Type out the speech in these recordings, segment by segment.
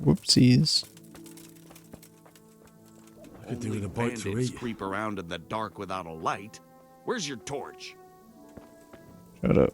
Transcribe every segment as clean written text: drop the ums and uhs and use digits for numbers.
Whoopsies. I could do Only with a bite to bandits eat. creep around in the dark without a light. Where's your torch? Shut up.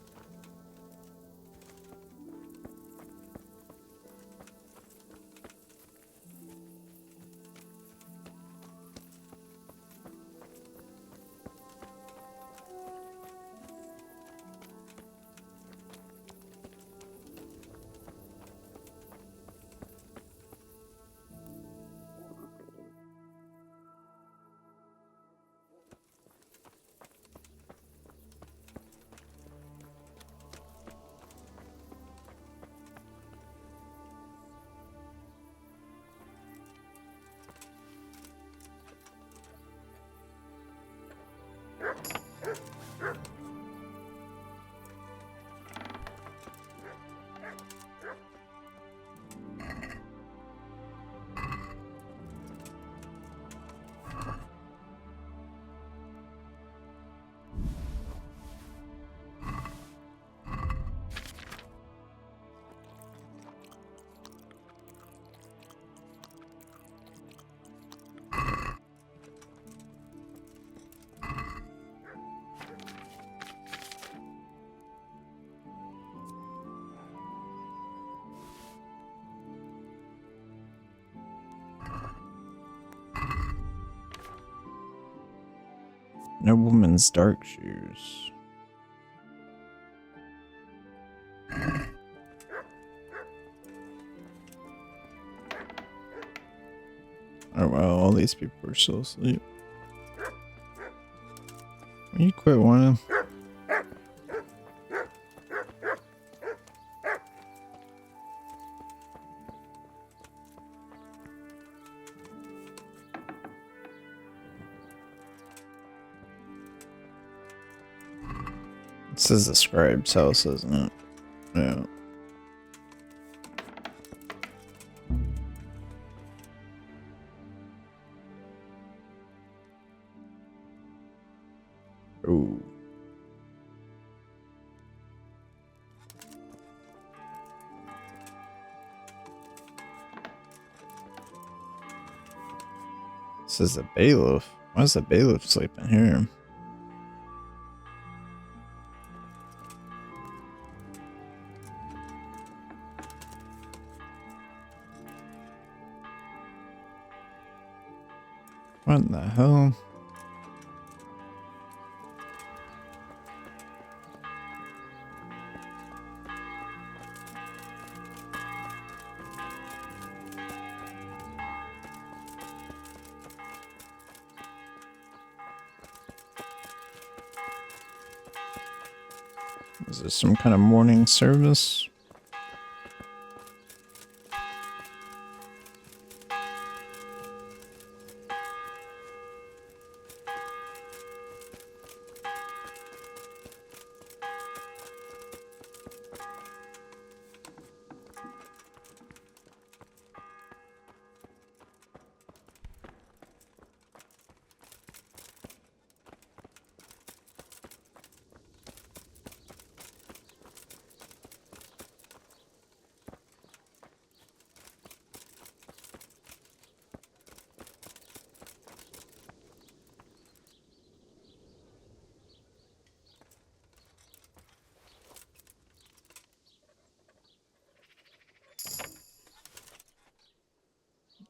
No woman's dark shoes. Oh wow, all these people are still asleep. Will you quit whining? This is the scribe's house, isn't it? Yeah. Ooh. This is a bailiff. Why is the bailiff sleeping here? What in the hell? Is this some kind of morning service?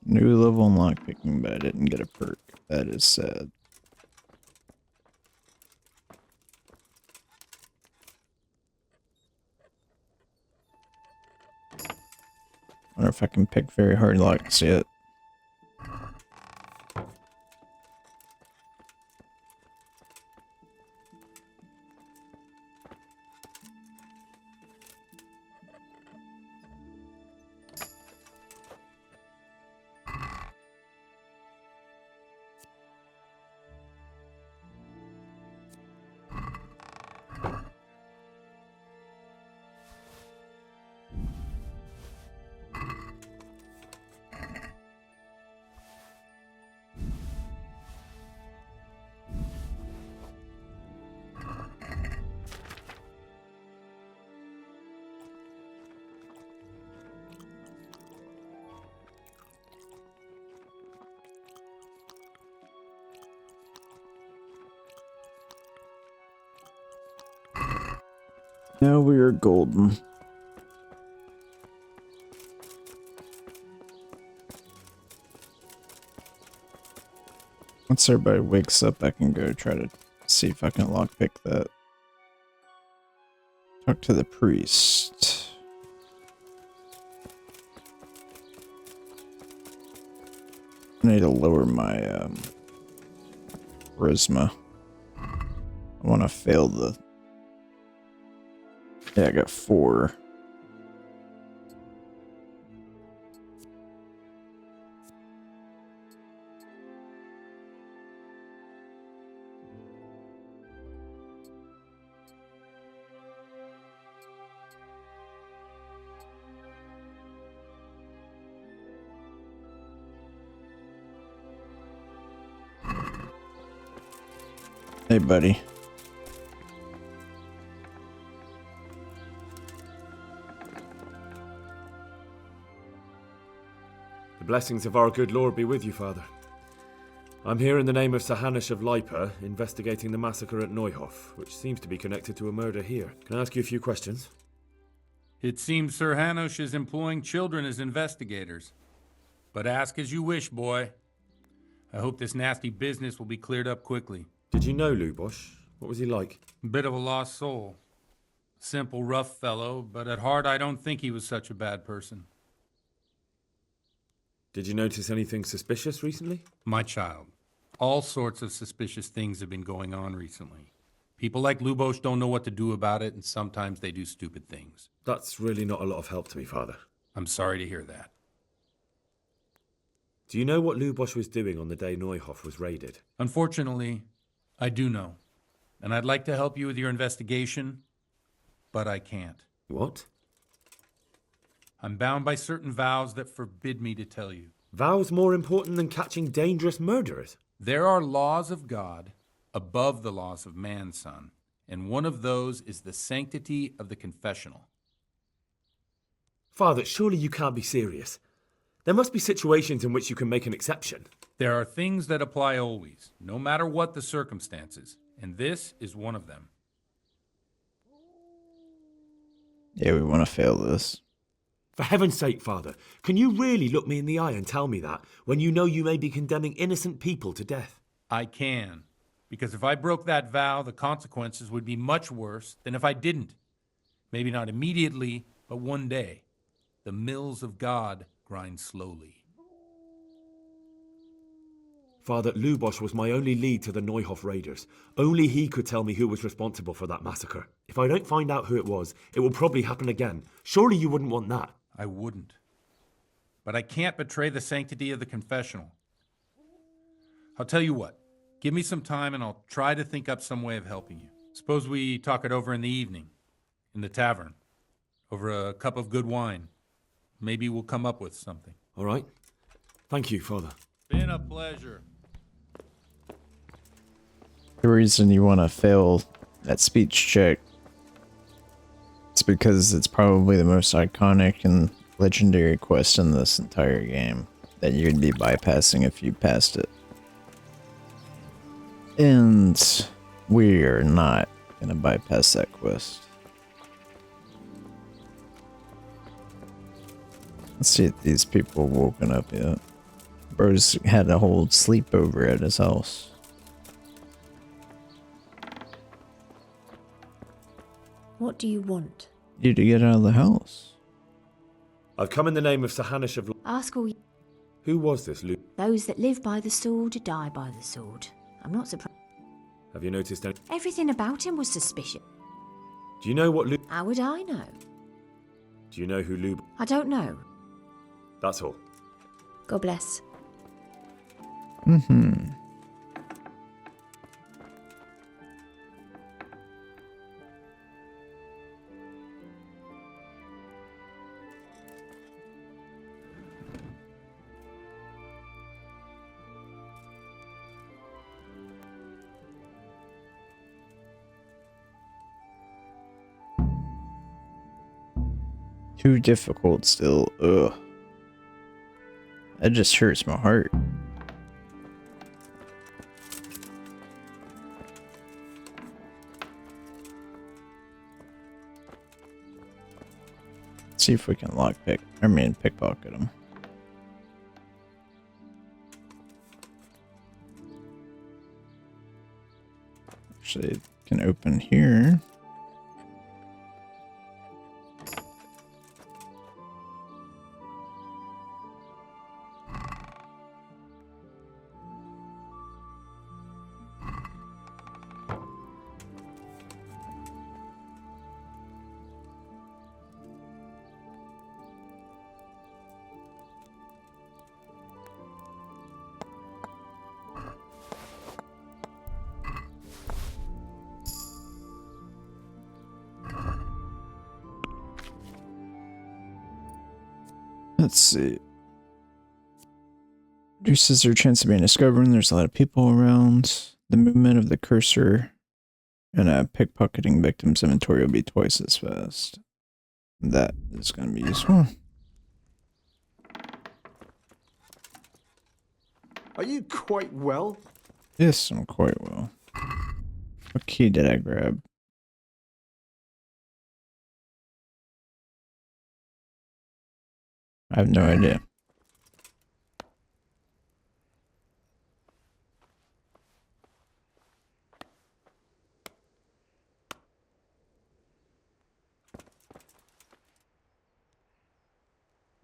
New level in lockpicking, but I didn't get a perk. That is sad. I wonder if I can pick very hard locks yet. Now we are golden. Once everybody wakes up, I can go try to see if I can lockpick that. Talk to the priest. I need to lower my charisma. I want to fail the... Yeah, I got 4. Hey, buddy. The blessings of our good Lord be with you, Father. I'm here in the name of Sir Hanush of Lipa, investigating the massacre at Neuhof, which seems to be connected to a murder here. Can I ask you a few questions? It seems Sir Hanush is employing children as investigators. But ask as you wish, boy. I hope this nasty business will be cleared up quickly. Did you know Lubosh? What was he like? Bit of a lost soul. Simple, rough fellow, but at heart I don't think he was such a bad person. Did you notice anything suspicious recently? My child, all sorts of suspicious things have been going on recently. People like Lubosh don't know what to do about it, and sometimes they do stupid things. That's really not a lot of help to me, Father. I'm sorry to hear that. Do you know what Lubosh was doing on the day Neuhof was raided? Unfortunately, I do know. And I'd like to help you with your investigation, but I can't. What? I'm bound by certain vows that forbid me to tell you. Vows more important than catching dangerous murderers? There are laws of God above the laws of man, son, and one of those is the sanctity of the confessional. Father, surely you can't be serious. There must be situations in which you can make an exception. There are things that apply always, no matter what the circumstances, and this is one of them. Yeah, we want to fail this. For heaven's sake, Father, can you really look me in the eye and tell me that when you know you may be condemning innocent people to death? I can, because if I broke that vow, the consequences would be much worse than if I didn't. Maybe not immediately, but one day. The mills of God grind slowly. Father, Lubosh was my only lead to the Neuhof raiders. Only he could tell me who was responsible for that massacre. If I don't find out who it was, it will probably happen again. Surely you wouldn't want that. I wouldn't. But I can't betray the sanctity of the confessional. I'll tell you what. Give me some time and I'll try to think up some way of helping you. Suppose we talk it over in the evening, in the tavern, over a cup of good wine. Maybe we'll come up with something. All right. Thank you, Father. Been a pleasure. The reason you want to fail that speech check is because it's probably the most iconic and legendary quest in this entire game that you'd be bypassing if you passed it. And we are not going to bypass that quest. Let's see if these people have woken up yet. Bro's had a whole sleepover at his house. What do you want? You to get out of the house. I've come in the name of Sir Hanush of... Ask all Who was this, Lu? those that live by the sword die by the sword. I'm not surprised. Have you noticed any... Everything about him was suspicious. Do you know what Lu... How would I know? Do you know who Lu... I don't know. That's all. God bless. Mm-hmm. Too difficult still. Ugh. That just hurts my heart. See if we can pickpocket him. Actually, it can open here. Let's see. Reduces their chance of being discovered when there's a lot of people around. The movement of the cursor in a pickpocketing victim's inventory will be twice as fast. That is going to be useful. Are you quite well? Yes, I'm quite well. What key did I grab? I have no idea.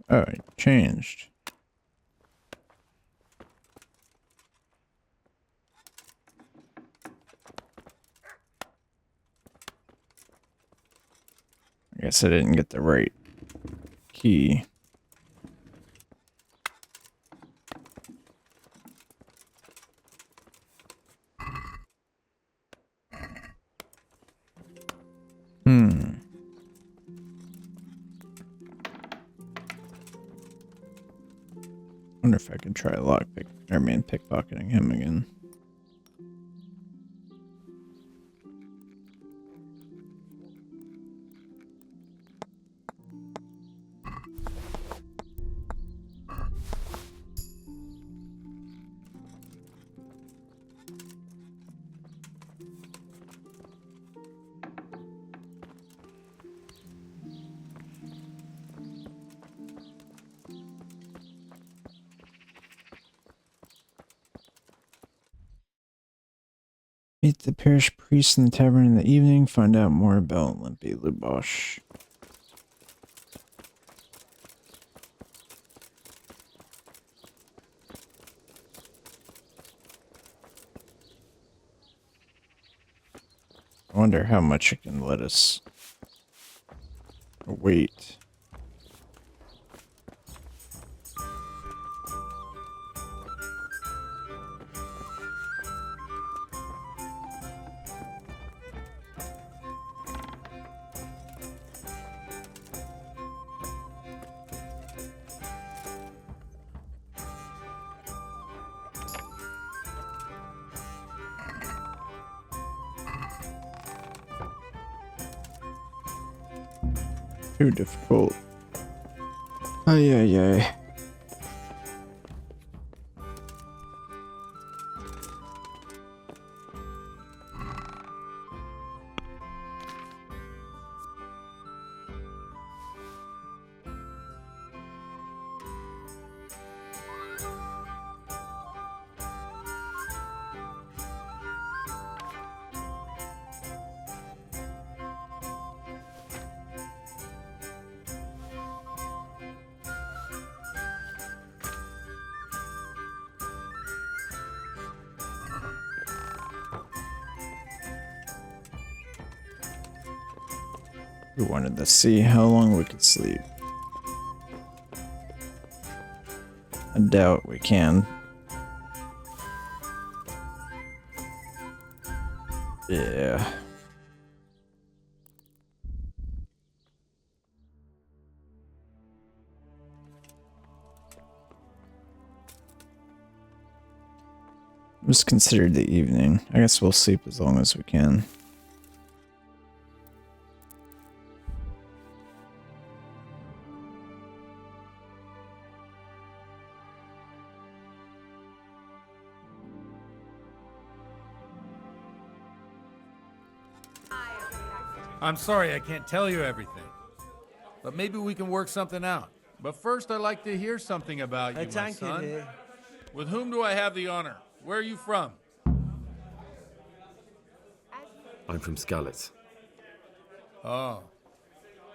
Oh, it changed. I guess I didn't get the right key. Wonder if I could try pickpocketing him again. Meet the parish priest in the tavern in the evening. Find out more about Limpy Lubosh. I wonder how much it can let us wait. Too difficult. Ay, ay, ay. We wanted to see how long we could sleep. I doubt we can. Yeah. It was considered the evening. I guess we'll sleep as long as we can. I'm sorry I can't tell you everything. but maybe we can work something out. But first, I'd like to hear something about you, my tank in son. here. With whom do I have the honor? Where are you from? I'm from Skalitz. Oh,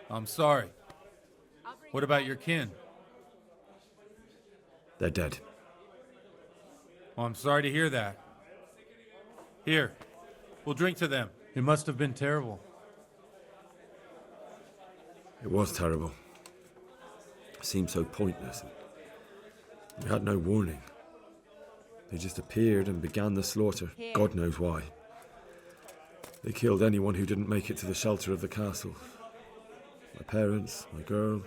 I'm sorry. What about your kin? They're dead. Oh, I'm sorry to hear that. Here, we'll drink to them. It must have been terrible. It was terrible. It seemed so pointless. We had no warning. They just appeared and began the slaughter. God knows why. They killed anyone who didn't make it to the shelter of the castle. My parents, my girl,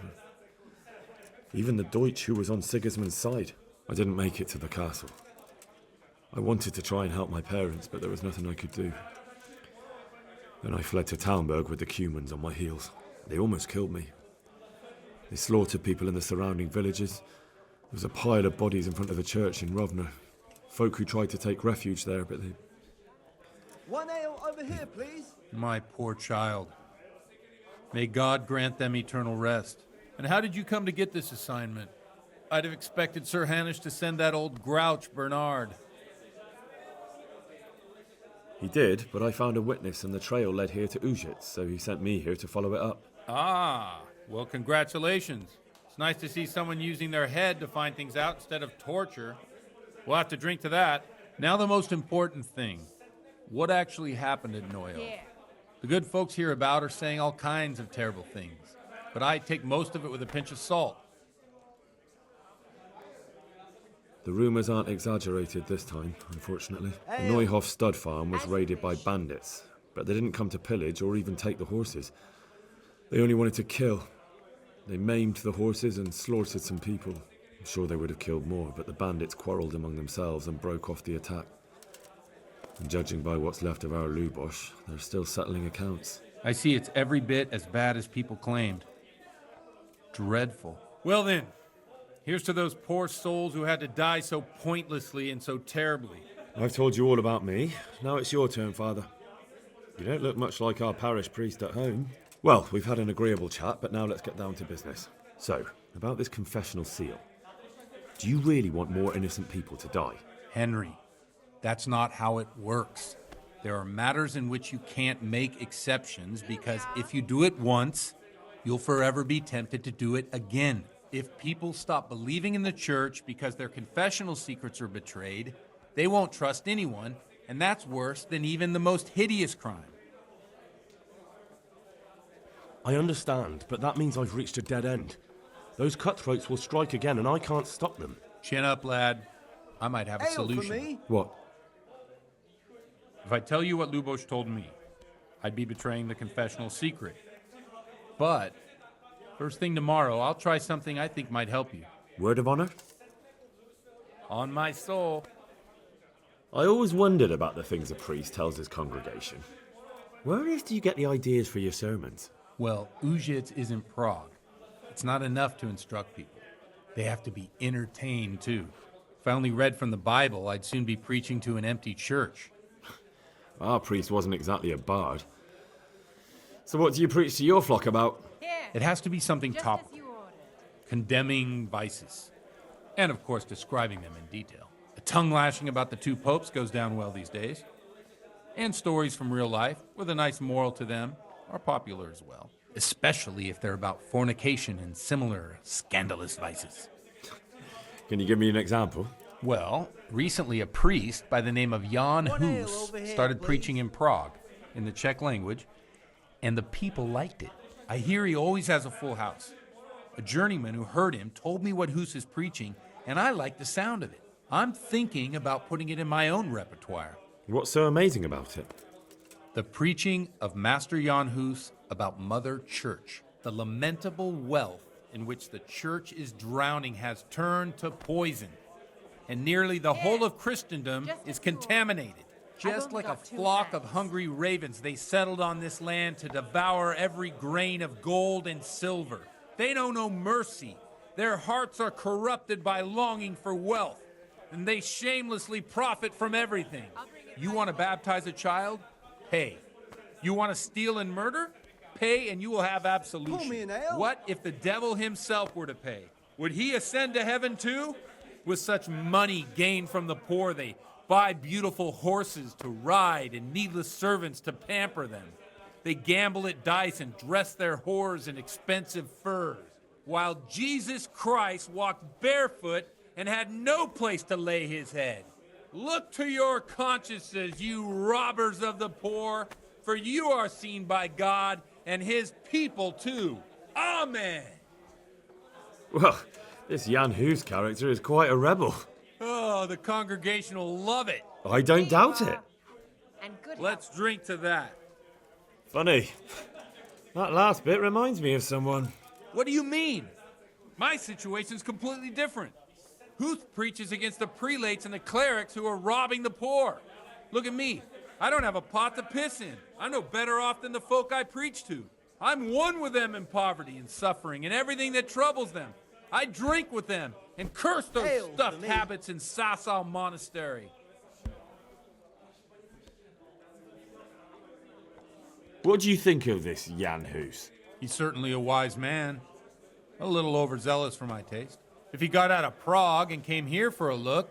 even the Deutsch who was on Sigismund's side. I didn't make it to the castle. I wanted to try and help my parents, but there was nothing I could do. Then I fled to Talmberg with the Cumans on my heels. They almost killed me. They slaughtered people in the surrounding villages. There was a pile of bodies in front of the church in Rovna. Folk who tried to take refuge there, but they... One ale over here, please. My poor child. May God grant them eternal rest. And how did you come to get this assignment? I'd have expected Sir Hanish to send that old grouch, Bernard. He did, but I found a witness and the trail led here to Ujitz, so he sent me here to follow it up. Ah, well, congratulations. It's nice to see someone using their head to find things out instead of torture. We'll have to drink to that. Now the most important thing. What actually happened at Neuhof? Yeah. The good folks hereabout are saying all kinds of terrible things, but I take most of it with a pinch of salt. The rumours aren't exaggerated this time, unfortunately. The Neuhof stud farm was raided by bandits, but they didn't come to pillage or even take the horses. They only wanted to kill. They maimed the horses and slaughtered some people. I'm sure they would have killed more, but the bandits quarrelled among themselves and broke off the attack. And judging by what's left of our Lubosh, they're still settling accounts. I see it's every bit as bad as people claimed. Dreadful. Well then, here's to those poor souls who had to die so pointlessly and so terribly. I've told you all about me. Now it's your turn, Father. You don't look much like our parish priest at home. Well, we've had an agreeable chat, but now let's get down to business. So, about this confessional seal. Do you really want more innocent people to die? Henry, that's not how it works. There are matters in which you can't make exceptions because if you do it once, you'll forever be tempted to do it again. If people stop believing in the church because their confessional secrets are betrayed, they won't trust anyone, and that's worse than even the most hideous crime. I understand, but that means I've reached a dead end. Those cutthroats will strike again, and I can't stop them. Chin up, lad. I might have a Ale for solution. me. What? If I tell you what Lubosh told me, I'd be betraying the confessional secret. But first thing tomorrow, I'll try something I think might help you. Word of honor? On my soul. I always wondered about the things a priest tells his congregation. Where on earth do you get the ideas for your sermons? Well, Ujitz isn't Prague. It's not enough to instruct people. They have to be entertained, too. If I only read from the Bible, I'd soon be preaching to an empty church. Our priest wasn't exactly a bard. So what do you preach to your flock about? It has to be something Just as topical, you ordered. condemning vices, and of course describing them in detail. A tongue lashing about the two popes goes down well these days, and stories from real life with a nice moral to them are popular as well, especially if they're about fornication and similar scandalous vices. Can you give me an example? Well, recently a priest by the name of Jan One ale Hus over here, started please. preaching in Prague, in the Czech language, and the people liked it. I hear he always has a full house. A journeyman who heard him told me what Hus is preaching, and I like the sound of it. I'm thinking about putting it in my own repertoire. What's so amazing about it? The preaching of Master Jan Hus about Mother Church. The lamentable wealth in which the church is drowning has turned to poison. And nearly the whole of Christendom is contaminated. Just only like a got 2 flock of hands. hungry ravens, they settled on this land to devour every grain of gold and silver. They know no mercy. Their hearts are corrupted by longing for wealth, and they shamelessly profit from everything. You want to baptize a child? Hey. You want to steal and murder? pay and you will have absolution. Pour me an ale. What if the devil himself were to pay? Would he ascend to heaven too? With such money gained from the poor, they buy beautiful horses to ride and needless servants to pamper them. They gamble at dice and dress their whores in expensive furs, while Jesus Christ walked barefoot and had no place to lay his head. Look to your consciences, you robbers of the poor, for you are seen by God and his people too. Amen. Well, this Jan Hus character is quite a rebel. Oh, the congregation will love it. I don't doubt it. And good Let's drink to that. Funny. That last bit reminds me of someone. What do you mean? My situation's completely different. Huth preaches against the prelates and the clerics who are robbing the poor. Look at me. I don't have a pot to piss in. I'm no better off than the folk I preach to. I'm one with them in poverty and suffering and everything that troubles them. I drink with them and curse those Hail stuffed to me. habits in Sasau Monastery. What do you think of this Jan Hus? He's certainly a wise man. A little overzealous for my taste. If he got out of Prague and came here for a look,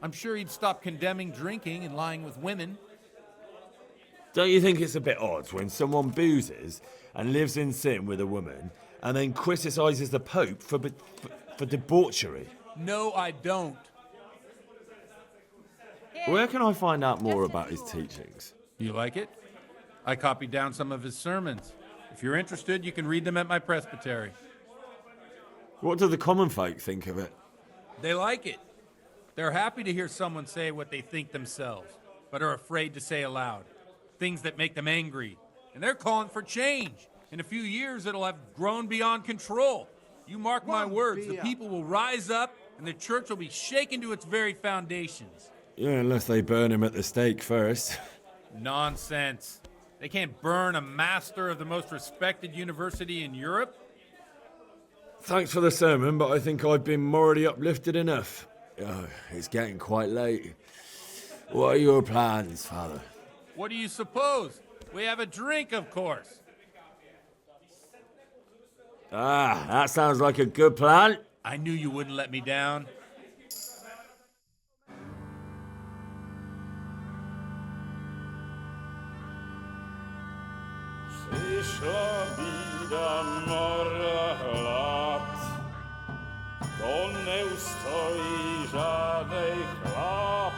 I'm sure he'd stop condemning drinking and lying with women. Don't you think it's a bit odd when someone boozes and lives in sin with a woman and then criticises the Pope for debauchery? No, I don't. Where can I find out more about his teachings? You like it? I copied down some of his sermons. If you're interested, you can read them at my presbytery. What do the common folk think of it? They like it. They're happy to hear someone say what they think themselves, but are afraid to say aloud. Things that make them angry. And they're calling for change. In a few years, it'll have grown beyond control. You mark my One words, the beer. people will rise up, and the church will be shaken to its very foundations. Yeah, unless they burn him at the stake first. Nonsense. They can't burn a master of the most respected university in Europe. Thanks for the sermon, but I think I've been morally uplifted enough. Oh, it's getting quite late. What are your plans, Father? What do you suppose? We have a drink, of course. Ah, that sounds like a good plan. I knew you wouldn't let me down. Przyszła bida mora lat, to nie ustoi żadnej chlap.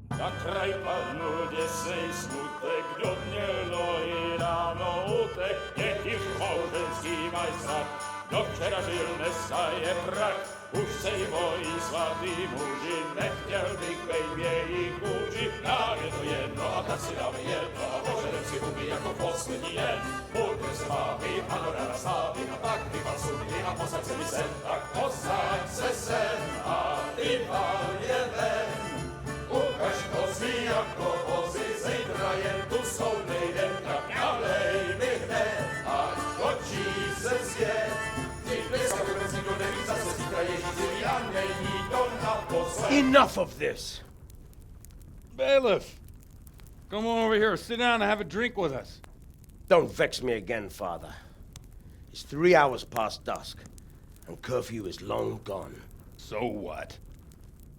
Na kraj panuje sej smutek, do dnielo i rano utek, niech już małżeński majstrat, do wczera żylne staje prak. Už sejmoj svatý muži, nechtěl bych bejbě jich muži. Nám je to jedno a tak si dáme jedno a požerem si huby jako poslední jen. Budem se bávit a norada slávit a tak vypal sudy a posaď se mi sem. Tak posaď se sem a vypal je ven. Ukaž kozy jako vozy, zítra jen tu jsou nejdem, tak nalej mi hned, ať točí se svět. Enough of this! Bailiff! Come on over here, sit down and have a drink with us. Don't vex me again, Father. It's 3 hours past dusk, and curfew is long gone. So what?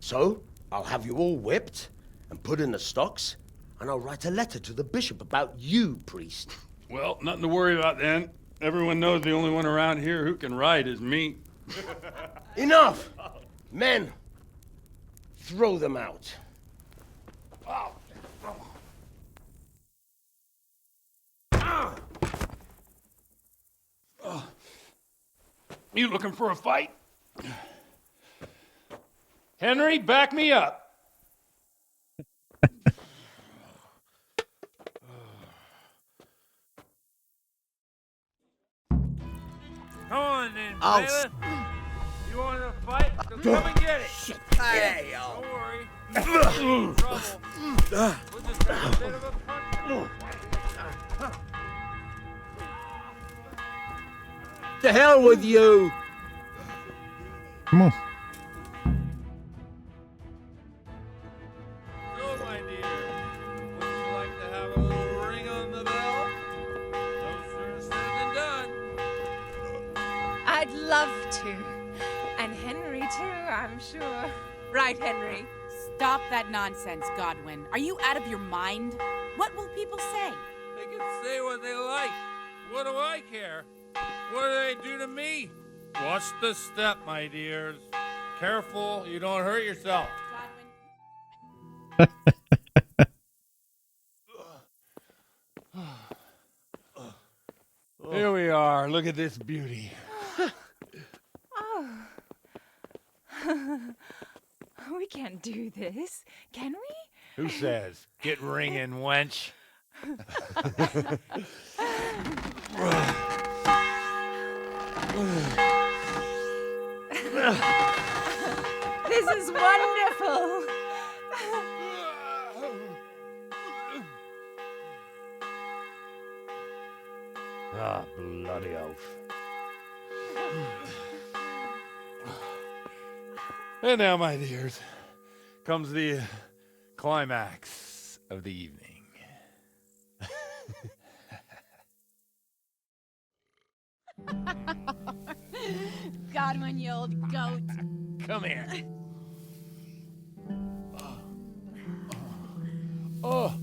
So, I'll have you all whipped and put in the stocks, and I'll write a letter to the bishop about you, priest. Well, nothing to worry about then. Everyone knows the only one around here who can write is me. Enough! Men, throw them out. You looking for a fight? Henry, back me up. Come on then, bailiff. You want to fight? So come and get it. Hey, Don't worry. Trouble. We'll just have a bit of a punch. To hell with you! Come on. So, my dear, would you like to have a little ring on the bell? I'd love to. And Henry, too, I'm sure. Right, Henry? Stop that nonsense, Godwin. Are you out of your mind? What will people say? They can say what they like. What do I care? What do they do to me? Watch the step, my dears. Careful, you don't hurt yourself. Here we are. Look at this beauty. Oh. We can't do this, can we? Who says? Get ringing, wench. This is wonderful. Ah, bloody oath. And now, my dears, comes the climax of the evening. Godwin, you old goat. Come here. Oh.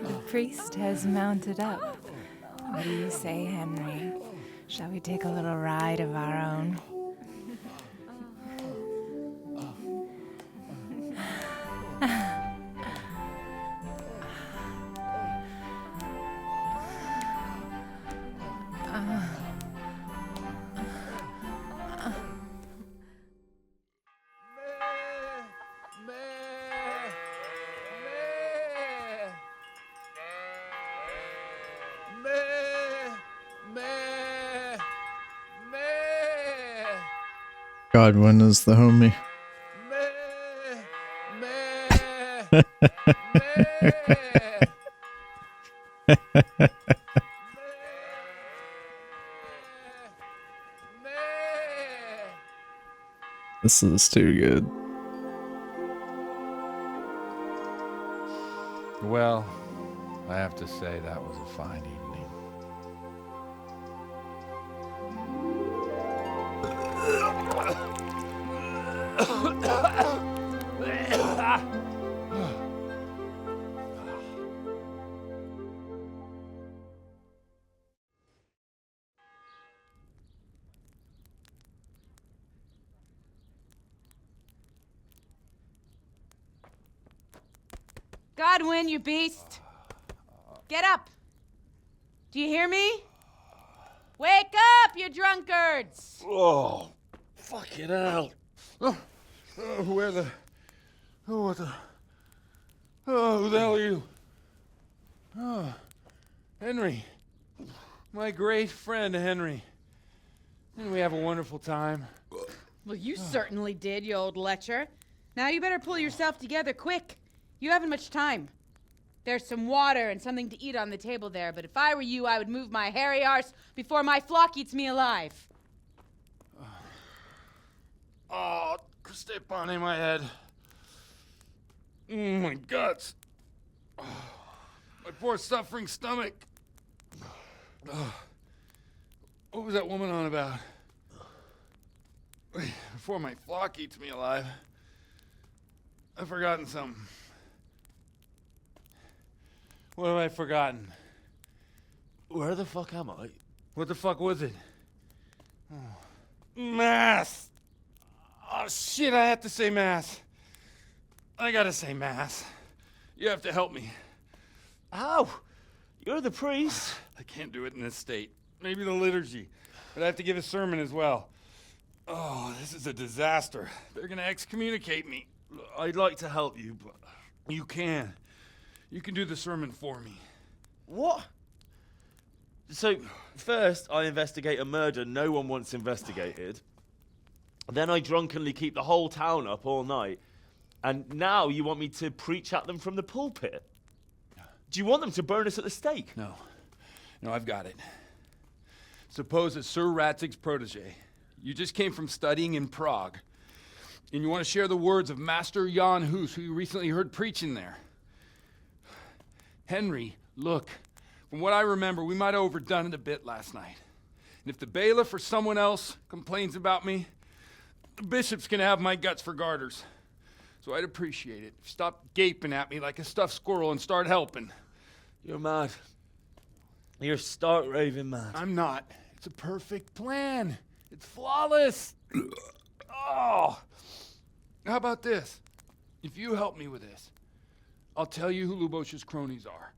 The priest has mounted up. What do you say, Henry? Shall we take a little ride of our own? Godwin is the homie. This is too good. Well, I have to say that was a fine evening. Godwin, you beast. Get up. Do you hear me? Wake up, you drunkards. Oh, fucking hell. Where the... Oh, what the... Oh, who the hell are you? Oh, Henry. My great friend, Henry. Didn't we have a wonderful time? Well, you certainly did, you old lecher. Now you better pull yourself together quick. You haven't much time. There's some water and something to eat on the table there, but if I were you, I would move my hairy arse before my flock eats me alive. Oh, step on in my head. My guts. Oh, my poor suffering stomach. Oh, what was that woman on about? Before my flock eats me alive. I've forgotten something. What have I forgotten? Where the fuck am I? What the fuck was it? Oh. Mass! Oh shit, I have to say mass. I gotta say mass. You have to help me. How? You're the priest. I can't do it in this state. Maybe the liturgy. But I have to give a sermon as well. Oh, this is a disaster. They're gonna excommunicate me. I'd like to help you, but... You can. You can do the sermon for me. What? So, first I investigate a murder no one wants investigated. Then I drunkenly keep the whole town up all night. And now you want me to preach at them from the pulpit? Do you want them to burn us at the stake? No. No, I've got it. Suppose that Sir Ratzig's protege. You just came from studying in Prague. And you want to share the words of Master Jan Hus, who you recently heard preaching there. Henry, look, From what I remember, we might have overdone it a bit last night. And if the bailiff or someone else complains about me, the bishop's gonna have my guts for garters. So I'd appreciate it if you stopped gaping at me like a stuffed squirrel and start helping. You're mad. You're stark raving mad. I'm not. It's a perfect plan. It's flawless. Oh. How about this? If you help me with this, I'll tell you who Lubos's cronies are.